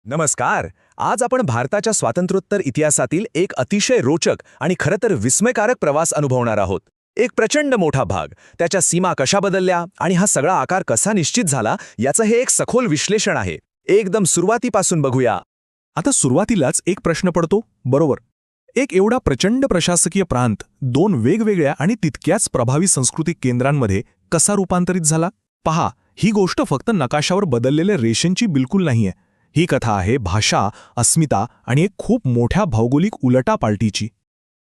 नमस्कार. आज आपण भारताच्या स्वातंत्र्योत्तर इतिहासातील एक अतिशय रोचक आणि खरं तर विस्मयकारक प्रवास अनुभवणार आहोत. एक प्रचंड मोठा भाग, त्याच्या सीमा कशा बदलल्या आणि हा सगळा आकार कसा निश्चित झाला याचं हे एक सखोल विश्लेषण आहे. एकदम सुरुवातीपासून बघूया. आता सुरुवातीलाच एक प्रश्न पडतो, बरोबर. एक एवढा प्रचंड प्रशासकीय प्रांत दोन वेगवेगळ्या आणि तितक्याच प्रभावी सांस्कृतिक केंद्रांमध्ये कसा रूपांतरित झाला? पहा, ही गोष्ट फक्त नकाशावर बदललेल्या रेषेंची बिलकुल नाहीये. ही कथा आहे भाषा, अस्मिता आणि एक खूप मोठ्या भौगोलिक उलटापालटीची.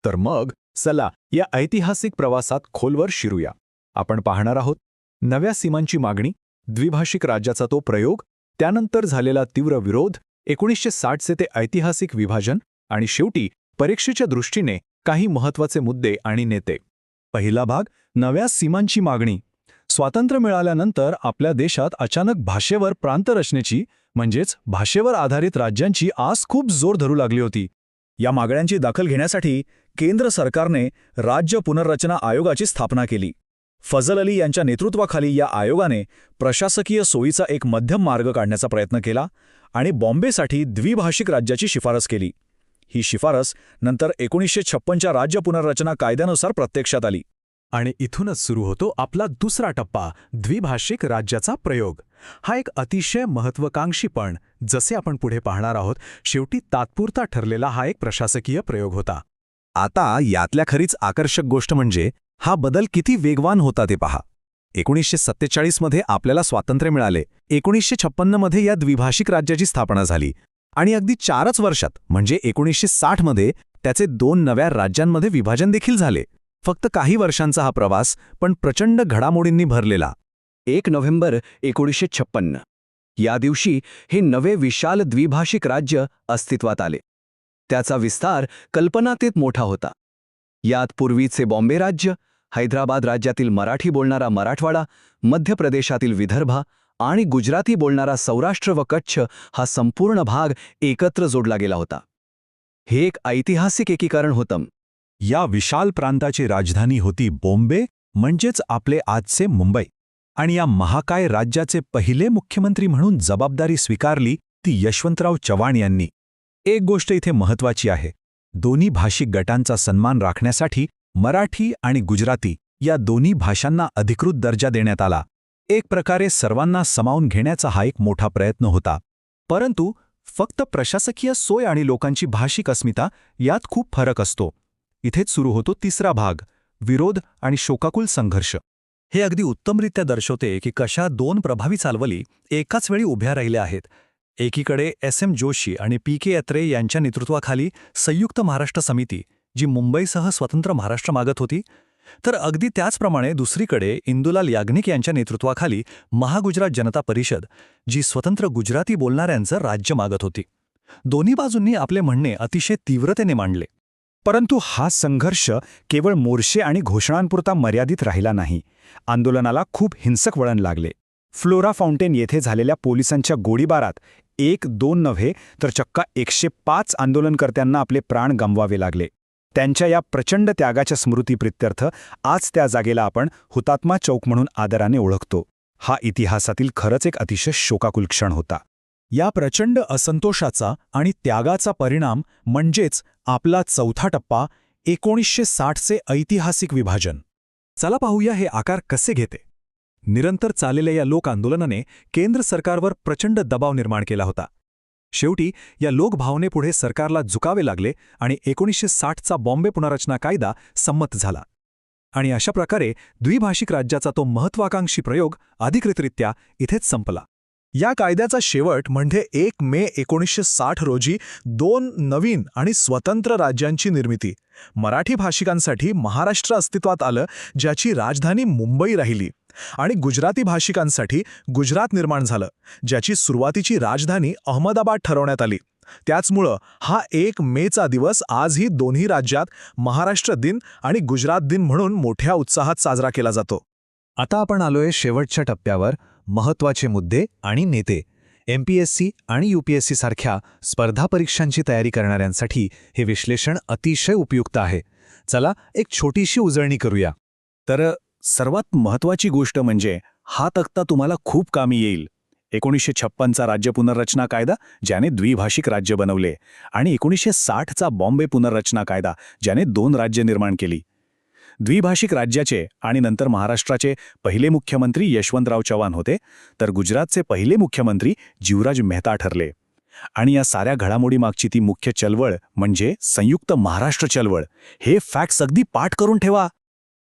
तर मग चला या ऐतिहासिक प्रवासात खोलवर शिरूया. आपण पाहणार आहोत नव्या सीमांची मागणी, द्विभाषिक राज्याचा तो प्रयोग, त्यानंतर झालेला तीव्र विरोध, 1960चे ते ऐतिहासिक विभाजन आणि शेवटी परीक्षेच्या दृष्टीने काही महत्त्वाचे मुद्दे आणि नेते. पहिला भाग, नव्या सीमांची मागणी. स्वातंत्र्य मिळाल्यानंतर आपल्या देशात अचानक भाषेवर प्रांतरचनेची म्हणजेच भाषेवर आधारित राज्यांची आस खूप जोर धरू लागली होती. या मागण्यांची दखल घेण्यासाठी केंद्र सरकारने राज्य पुनर्रचना आयोगाची स्थापना केली. फजल अली यांच्या नेतृत्वाखाली या आयोगाने प्रशासकीय सोयीचा एक मध्यम मार्ग काढण्याचा प्रयत्न केला आणि बॉम्बेसाठी द्विभाषिक राज्याची शिफारस केली. ही शिफारस नंतर 1956च्या राज्य पुनर्रचना कायद्यानुसार प्रत्यक्षात आली. आणि इथूनच सुरू होतो आपला दुसरा टप्पा, द्विभाषिक राज्याचा प्रयोग. हा एक अतिशय महत्त्वाकांक्षी पण, जसे आपण पुढे पाहणार आहोत, शेवटी तात्पुरता ठरलेला हा एक प्रशासकीय प्रयोग होता. आता यातल्या खरीच आकर्षक गोष्ट म्हणजे हा बदल किती वेगवान होता ते पहा. 1947मध्ये आपल्याला स्वातंत्र्य मिळाले, 1956मध्ये या द्विभाषिक राज्याची स्थापना झाली आणि अगदी 4च वर्षात म्हणजे 1960मध्ये त्याचे 2 नव्या राज्यांमध्ये विभाजन देखील झाले. फक्त काही वर्षांचा हा प्रवास, पण प्रचंड घडामोडींनी भरलेला. 1 नोव्हेंबर 1956 या दिवशी हे नवे विशाल द्विभाषिक राज्य अस्तित्वात आले. त्याचा विस्तार कल्पनातीत मोठा होता. यात पूर्वीचे बॉम्बे राज्य, हैदराबाद राज्यातील मराठी बोलणारा मराठवाडा, मध्य प्रदेशातील विदर्भ आणि गुजराती बोलणारा सौराष्ट्र व कच्छ हा संपूर्ण भाग एकत्र जोडला गेला होता. हे एक ऐतिहासिक एकीकरण होतं. या विशाल प्रांताची राजधानी होती बॉम्बे, म्हणजेच आपले आजचे मुंबई. आणि या महाकाय राज्याचे पहिले मुख्यमंत्री म्हणून जबाबदारी स्वीकारली ती यशवंतराव चव्हाण यांनी. एक गोष्ट इथे महत्त्वाची आहे. दोन्ही भाषिक गटांचा सन्मान राखण्यासाठी मराठी आणि गुजराती या दोन्ही भाषांना अधिकृत दर्जा देण्यात आला. एक प्रकारे सर्वांना सामावून घेण्याचा हा एक मोठा प्रयत्न होता. परंतु फक्त प्रशासकीय सोय आणि लोकांची भाषिक अस्मिता यात खूप फरक असतो. इथेच सुरू होतो तिसरा भाग, विरोध आणि शोकाकुल संघर्ष. हे अगदी उत्तमरित्या दर्शवते की कशा 2 प्रभावी चालवली एकाच वेळी उभ्या राहिल्या आहेत. एकीकडे SM जोशी आणि PK अत्रे यांच्या नेतृत्वाखाली संयुक्त महाराष्ट्र समिती, जी मुंबईसह स्वतंत्र महाराष्ट्र मागत होती, तर अगदी त्याचप्रमाणे दुसरीकडे इंदुलाल याग्निक यांच्या नेतृत्वाखाली महागुजरात जनता परिषद, जी स्वतंत्र गुजराती बोलणाऱ्यांचं राज्य मागत होती. दोन्ही बाजूंनी आपले म्हणणे अतिशय तीव्रतेने मांडले. परंतु हा संघर्ष केवळ मोर्चे आणि घोषणांपुरता मर्यादित राहिला नाही. आंदोलनाला खूप हिंसक वळण लागले. फ्लोरा फाउंटेन येथे झालेल्या पोलिसांच्या गोळीबारात 1-2 नव्हे तर चक्क 105 आंदोलनकर्त्यांना आपले प्राण गमवावे लागले. त्यांच्या या प्रचंड त्यागाच्या स्मृतीप्रित्यर्थ आज त्या जागेला आपण हुतात्मा चौक म्हणून आदराने ओळखतो. हा इतिहासातील खरंच एक अतिशय शोकाकुल क्षण होता. या प्रचंड असंतोषाचा आणि त्यागाचा परिणाम म्हणजेच आपला चौथा टप्पा, 1960चे ऐतिहासिक विभाजन. चला पाहूया हे आकार कसे घेते. निरंतर चाललेल्या या लोक आंदोलनाने केंद्र सरकारवर प्रचंड दबाव निर्माण केला होता. शेवटी या लोकभावनेपुढे सरकारला झुकावे लागले आणि 1960चा बॉम्बे पुनर्रचना कायदा संमत झाला. आणि अशा प्रकारे द्विभाषिक राज्याचा तो महत्त्वाकांक्षी प्रयोग अधिकृतरित्या इथेच संपला. या कायद्याचा शेवट म्हणजे 1 मे 1960 रोजी 2 नवीन आणि स्वतंत्र राज्यांची निर्मिती. मराठी भाषिकांसाठी महाराष्ट्र अस्तित्वात आलं, ज्याची राजधानी मुंबई राहिली, आणि गुजराती भाषिकांसाठी गुजरात निर्माण झालं, ज्याची सुरुवातीची राजधानी अहमदाबाद ठरवण्यात आली. त्याचमुळं हा 1 मेचा दिवस आजही दोन्ही राज्यात महाराष्ट्र दिन आणि गुजरात दिन म्हणून मोठ्या उत्साहात साजरा केला जातो. आता आपण आलोय शेवटच्या टप्प्यावर, महत्त्वाचे मुद्दे आणि नेते. MPSC आणि UPSC सारख्या स्पर्धा परीक्षांची तयारी करणाऱ्यांसाठी हे विश्लेषण अतिशय उपयुक्त आहे. चला एक छोटीशी उजळणी करूया. तर सर्वात महत्त्वाची गोष्ट म्हणजे हा तक्ता तुम्हाला खूप कामी येईल. 1956चा राज्य पुनर्रचना कायदा ज्याने द्विभाषिक राज्य बनवले आणि 1960चा बॉम्बे पुनर्रचना कायदा ज्याने 2 राज्य निर्माण केली. द्विभाषिक राज्याचे आणि नंतर महाराष्ट्राचे पहिले मुख्यमंत्री यशवंतराव चव्हाण होते, तर गुजरातचे पहिले मुख्यमंत्री जीवराज मेहता ठरले. आणि या साऱ्या घडामोडीमागची ती मुख्य चळवळ म्हणजे संयुक्त महाराष्ट्र चळवळ. हे फॅक्ट्स अगदी पाठ करून ठेवा.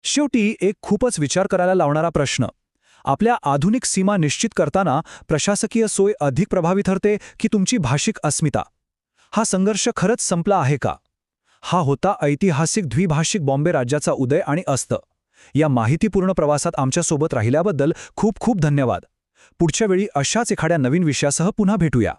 शेवटी एक खूपच विचार करायला लावणारा प्रश्न. आपल्या आधुनिक सीमा निश्चित करताना प्रशासकीय सोय अधिक प्रभावी ठरते की तुमची भाषिक अस्मिता? हा संघर्ष खरंच संपला आहे का? हा होता ऐतिहासिक द्विभाषिक बॉम्बे राज्याचा उदय आणि अस्त. या माहितीपूर्ण प्रवासात आमच्यासोबत राहिल्याबद्दल खूप खूप धन्यवाद. पुढच्या वेळी अशाच एखाद्या नवीन विषयासह पुन्हा भेटूया.